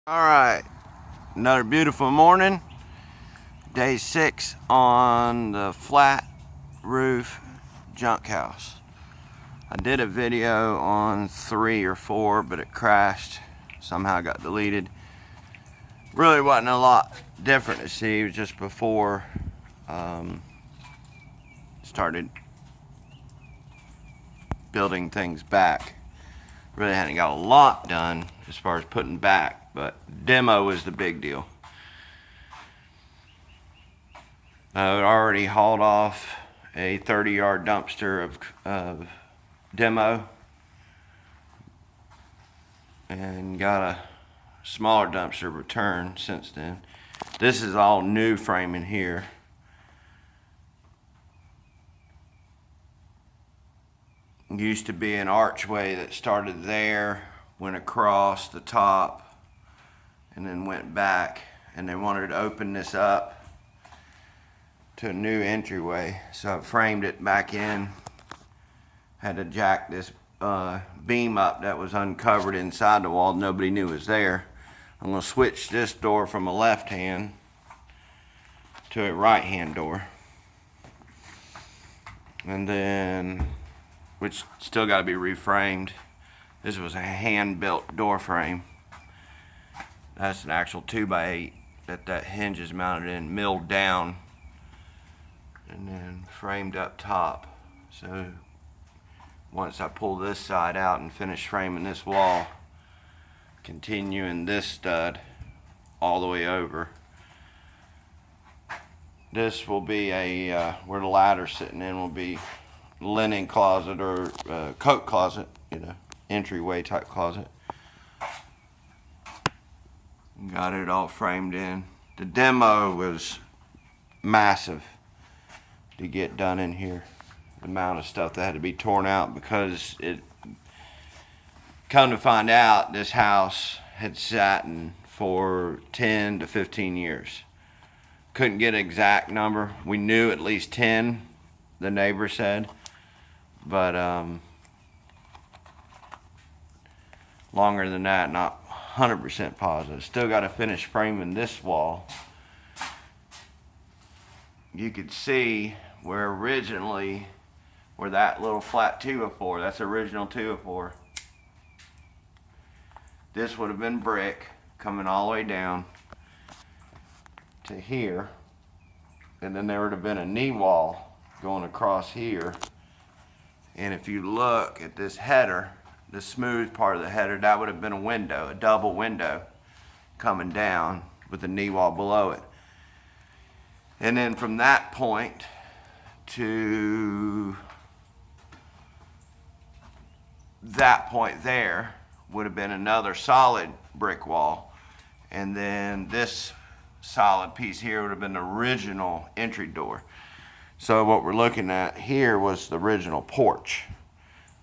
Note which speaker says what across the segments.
Speaker 1: Alright, another beautiful morning. Day 6 on the flat roof junk house. I did a video on 3 or 4, but it crashed. Somehow got deleted. Really wasn't a lot different to see. It was just before started building things back. Really hadn't got a lot done as far as putting back, but demo was the big deal. I already hauled off a 30-yard dumpster of demo and got a smaller dumpster return since then. This is all new framing here. Used to be an archway that started there, went across the top, and then went back, and they wanted to open this up to a new entryway, so I framed it back in. Had to jack this beam up that was uncovered inside the wall. Nobody knew it was there. I'm going to switch this door from a left hand to a right hand door, and then which still got to be reframed. This was a hand-built door frame. That's an actual 2x8 that hinge is mounted in, milled down, and then framed up top. So once I pull this side out and finish framing this wall, continuing this stud all the way over, this will be a where the ladder's sitting in will be linen closet or coat closet, entryway type closet. Got it all framed in. The demo was massive to get done in here. The amount of stuff that had to be torn out, because it come to find out this house had sat in for 10 to 15 years. Couldn't get an exact number. We knew at least 10, the neighbor said. But longer than that, not 100% positive. Still got to finish framing this wall. You could see where originally, where that little flat 2x4, that's original 2x4. This would have been brick coming all the way down to here, and then there would have been a knee wall going across here. And if you look at this header, the smooth part of the header, that would have been a window, a double window coming down with a knee wall below it. And then from that point to that point there would have been another solid brick wall. And then this solid piece here would have been the original entry door. So what we're looking at here was the original porch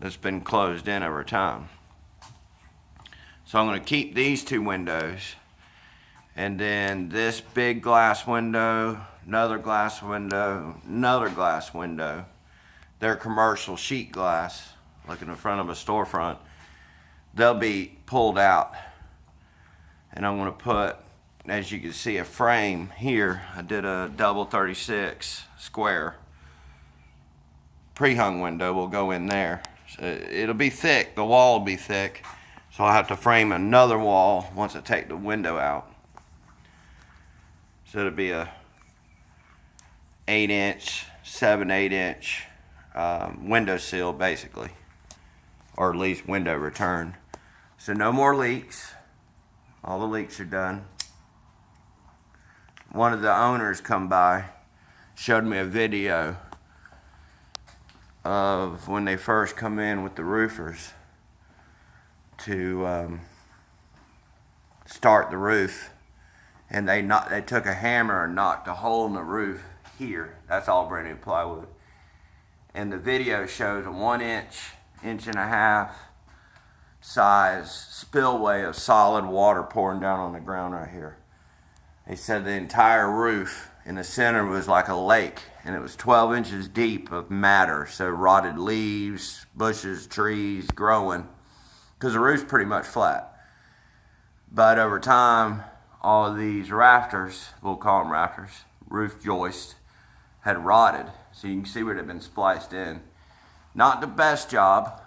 Speaker 1: that's been closed in over time. So I'm going to keep these two windows, and then this big glass window, another glass window, another glass window. They're commercial sheet glass, like in the front of a storefront. They'll be pulled out, and I'm going to put, as you can see, a frame here. I did a double 36 square pre-hung window will go in there. So it'll be thick, the wall will be thick, so I'll have to frame another wall once I take the window out. So it'll be a 8-inch, 7/8-inch window sill basically, or at least window return. So no more leaks. All the leaks are done. One of the owners come by, showed me a video of when they first come in with the roofers to start the roof, and they took a hammer and knocked a hole in the roof here. That's all brand new plywood. And the video shows a 1-inch, 1.5-inch size spillway of solid water pouring down on the ground right here. They said the entire roof in the center was like a lake, and it was 12 inches deep of matter, so rotted leaves, bushes, trees growing, because the roof's pretty much flat. But over time, all of these rafters, we'll call them rafters, roof joists, had rotted. So you can see where they've been spliced in. Not the best job,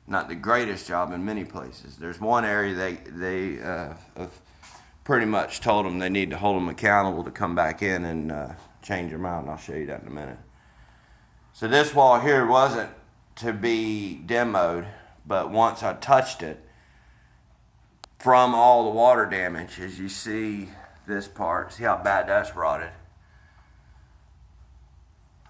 Speaker 1: not the greatest job in many places. There's one area they have pretty much told them they need to hold them accountable to come back in and change them out, and I'll show you that in a minute. So this wall here wasn't to be demoed, but once I touched it, from all the water damage, as you see this part, see how bad that's rotted?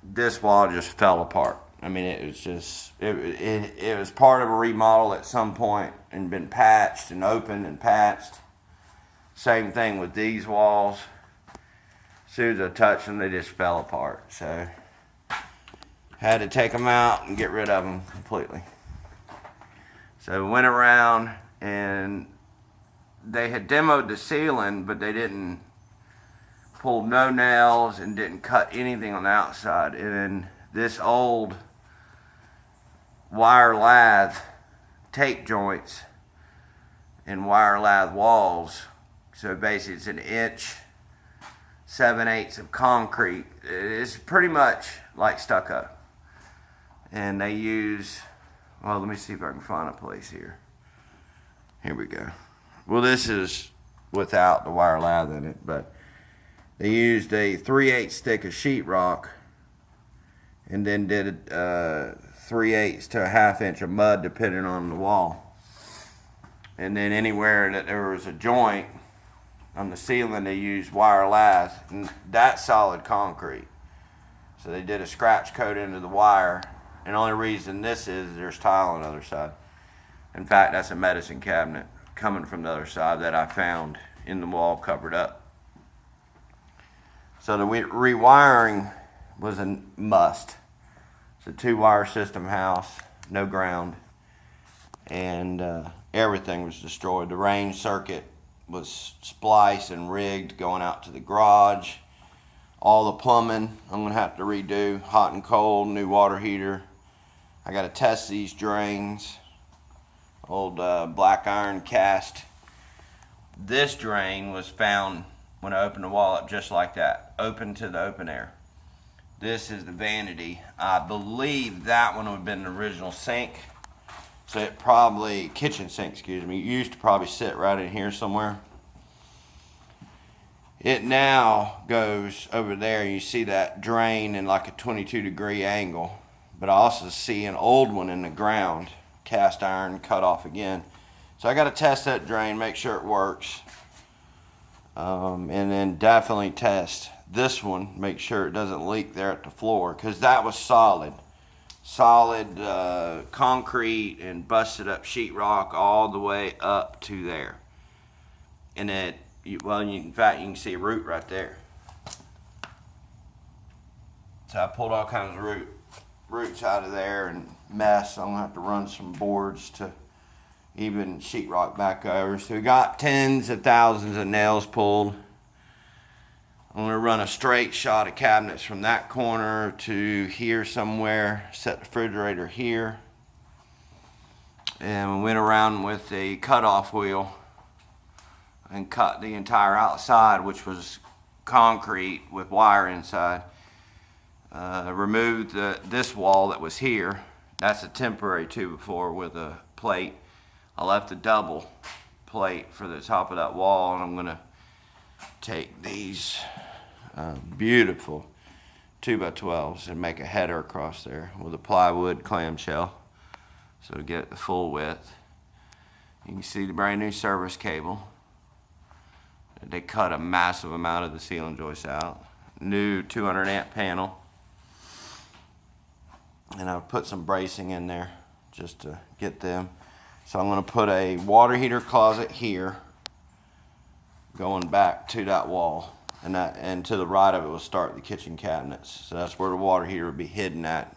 Speaker 1: This wall just fell apart. I mean, it was just, it was part of a remodel at some point and been patched and opened and patched. Same thing with these walls. As soon as I touched them, they just fell apart. So, had to take them out and get rid of them completely. So, we went around and they had demoed the ceiling, but they didn't pull no nails and didn't cut anything on the outside. And then this old wire lath tape joints and wire lath walls. So basically it's 1 inch, 7/8 of concrete. It's pretty much like stucco. And they use, well, let me see if I can find a place here. Here we go. Well, this is without the wire lath in it, but they used a 3/8 stick of sheetrock and then did 3/8 to a 1/2 inch of mud depending on the wall. And then anywhere that there was a joint on the ceiling, they used wire lath, and that's solid concrete. So they did a scratch coat into the wire, and the only reason this is there's tile on the other side. In fact, that's a medicine cabinet coming from the other side that I found in the wall covered up. So the rewiring was a must. It's a 2-wire system house, no ground, and everything was destroyed. The range circuit was spliced and rigged going out to the garage. All the plumbing I'm gonna have to redo, hot and cold, new water heater. I gotta test these drains. Old black iron cast. This drain was found when I opened the wall up just like that, open to the open air. This is the vanity. I believe that one would have been the original sink. So it probably, kitchen sink, excuse me, it used to probably sit right in here somewhere. It now goes over there. You see that drain in like a 22-degree angle, but I also see an old one in the ground, cast iron cut off again. So I got to test that drain, make sure it works, and then definitely test this one, make sure it doesn't leak there at the floor, because that was solid concrete and busted up sheetrock all the way up to there. And it, well, in fact, you can see a root right there. So I pulled all kinds of roots out of there and mess. I'm gonna have to run some boards to even sheetrock back over. So we got tens of thousands of nails pulled. I'm gonna run a straight shot of cabinets from that corner to here somewhere, set the refrigerator here. And we went around with a cutoff wheel and cut the entire outside, which was concrete with wire inside. Removed this wall that was here. That's a temporary 2x4 with a plate. I left a double plate for the top of that wall, and I'm gonna take these beautiful 2x12s and make a header across there with a plywood clamshell, so to get the full width. You can see the brand new service cable. They cut a massive amount of the ceiling joists out. New 200 amp panel. And I've put some bracing in there just to get them. So I'm going to put a water heater closet here going back to that wall, and to the right of it will start the kitchen cabinets. So that's where the water heater would be hidden at.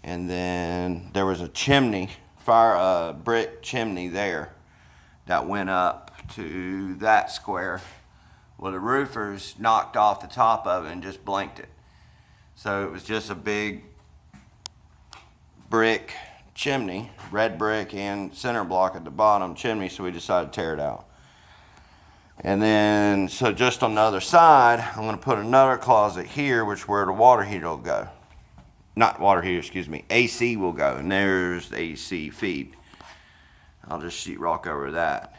Speaker 1: And then there was a chimney, brick chimney there that went up to that square. Well, the roofers knocked off the top of it and just blanked it. So it was just a big brick chimney, red brick and center block at the bottom chimney, so we decided to tear it out. And then, so just on the other side, I'm going to put another closet here, which is where the water heater will go. Not water heater, excuse me, AC will go, and there's the AC feed. I'll just sheetrock over that.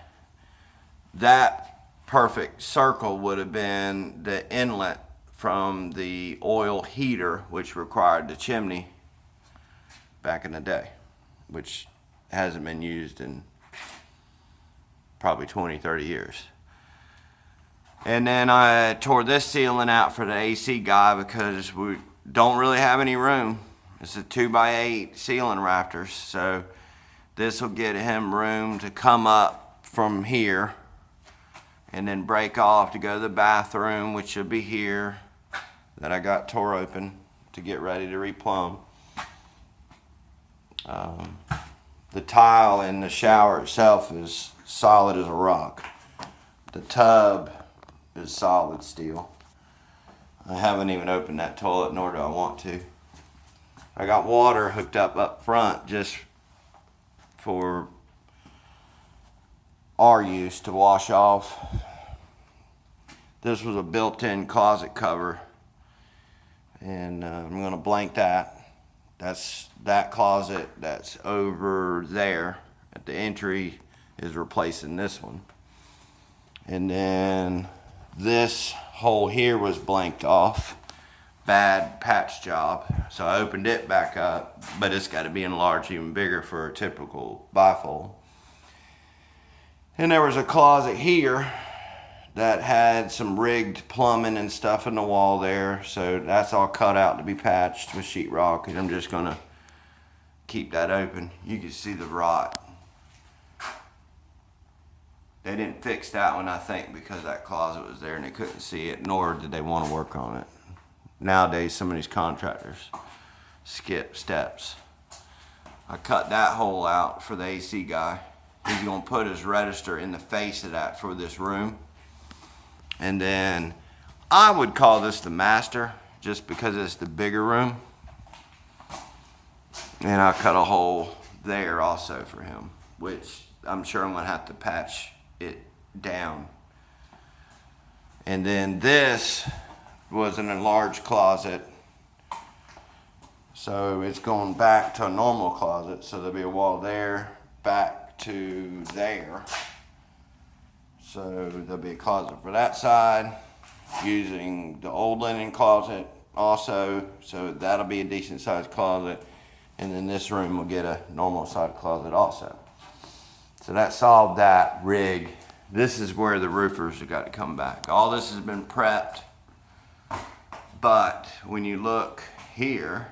Speaker 1: That perfect circle would have been the inlet from the oil heater, which required the chimney back in the day, which hasn't been used in probably 20, 30 years. And then I tore this ceiling out for the AC guy because we don't really have any room. It's a 2x8 ceiling rafters, so this will get him room to come up from here and then break off to go to the bathroom, which will be here, that I got tore open to get ready to replumb. The tile in the shower itself is solid as a rock. The tub is solid steel. I haven't even opened that toilet, nor do I want to. I got water hooked up front just for our use to wash off. This was a built-in closet cover, and I'm going to blank that. That's that closet that's over there at the entry is replacing this one. And then this hole here was blanked off. Bad patch job. So I opened it back up, but it's got to be enlarged even bigger for a typical bifold. And there was a closet here that had some rigged plumbing and stuff in the wall there. So that's all cut out to be patched with sheetrock, and I'm just gonna keep that open. You can see the rot. They didn't fix that one, I think, because that closet was there and they couldn't see it, nor did they want to work on it. Nowadays, some of these contractors skip steps. I cut that hole out for the AC guy. He's gonna put his register in the face of that for this room. And then I would call this the master, just because it's the bigger room. And I cut a hole there also for him, which I'm sure I'm gonna have to patch it down. And then this was an enlarged closet, so it's going back to a normal closet, so there'll be a wall there back to there, so there'll be a closet for that side using the old linen closet also, so that'll be a decent sized closet. And then this room will get a normal sized closet also. So that solved that rig. This is where the roofers have got to come back. All this has been prepped, but when you look here,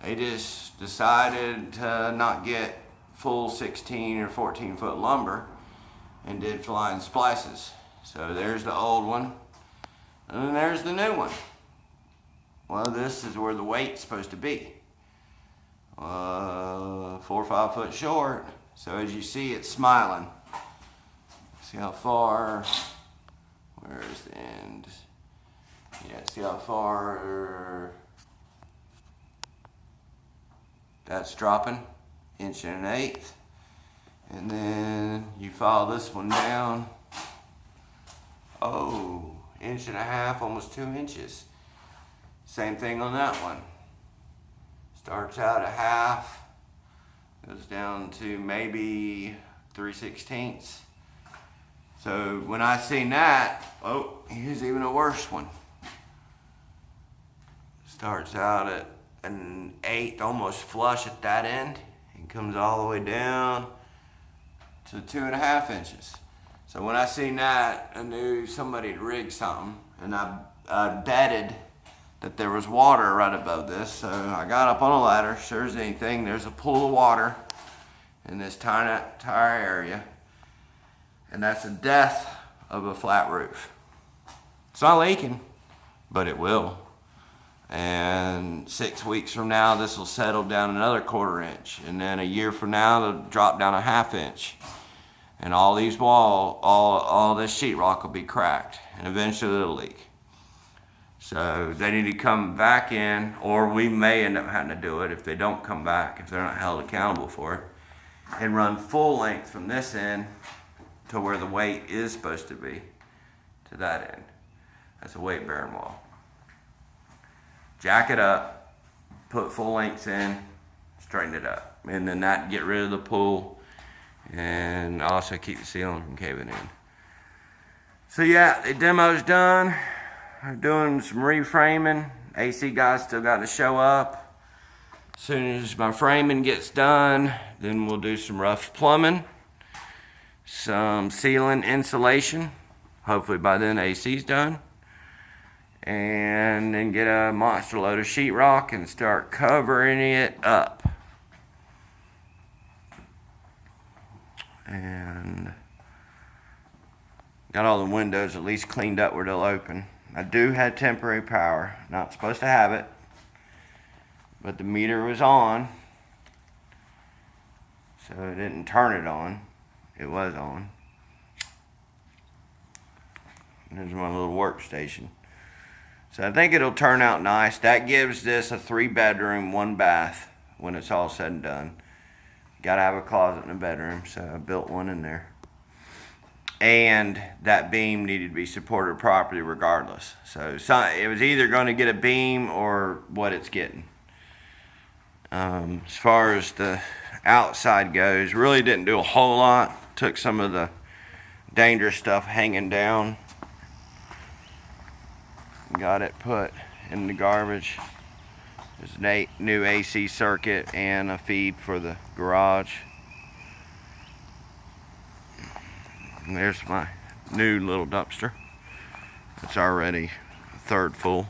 Speaker 1: they just decided to not get full 16 or 14 foot lumber and did flying splices. So there's the old one, and then there's the new one. Well, this is where the weight's supposed to be. 4 or 5 foot short. So as you see, it's smiling. See how far, where's the end? Yeah, see how far that's dropping, 1.1 inches. And then you follow this one down. Oh, 1.5 inches, almost 2 inches. Same thing on that one. Starts out at half, goes down to maybe 3/16. So when I seen that, oh, here's even a worse one. Starts out at an 1/8, almost flush at that end, and comes all the way down to 2.5 inches. So when I seen that, I knew somebody had rigged something, and I betted that there was water right above this. So I got up on a ladder, sure as anything, there's a pool of water in this tiny entire area. And that's the death of a flat roof. It's not leaking, but it will. And 6 weeks from now, this will settle down another 1/4 inch. And then a year from now, it'll drop down 1/2 inch. And all these walls, all this sheetrock will be cracked, and eventually it'll leak. So they need to come back in, or we may end up having to do it if they don't come back, if they're not held accountable for it, and run full length from this end to where the weight is supposed to be, to that end. That's a weight bearing wall. Jack it up, put full lengths in, straighten it up, and then that get rid of the pull and also keep the ceiling from caving in. So yeah, the demo's done. I'm doing some reframing. AC guys still got to show up. As soon as my framing gets done, then we'll do some rough plumbing, some ceiling insulation. Hopefully by then AC's done. And then get a monster load of sheetrock and start covering it up. And got all the windows at least cleaned up where they'll open. I do have temporary power, not supposed to have it, but the meter was on, so it didn't turn it on. It was on. There's my little workstation. So I think it'll turn out nice. That gives this a 3-bedroom, 1 bath when it's all said and done. Gotta have a closet in the bedroom, so I built one in there. And that beam needed to be supported properly regardless. So it was either going to get a beam or what it's getting. As far as the outside goes, really didn't do a whole lot. Took some of the dangerous stuff hanging down. Got it put in the garbage. There's a new AC circuit and a feed for the garage. And there's my new little dumpster. It's already a third full.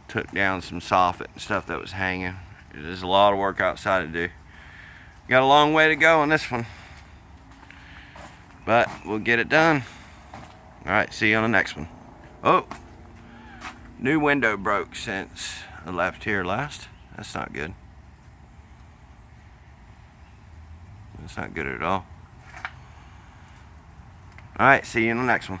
Speaker 1: Took down some soffit and stuff that was hanging. There's a lot of work outside to do. Got a long way to go on this one, but we'll get it done. All right, see you on the next one. Oh, new window broke since I left here last. That's not good. That's not good at all. All right, see you in the next one.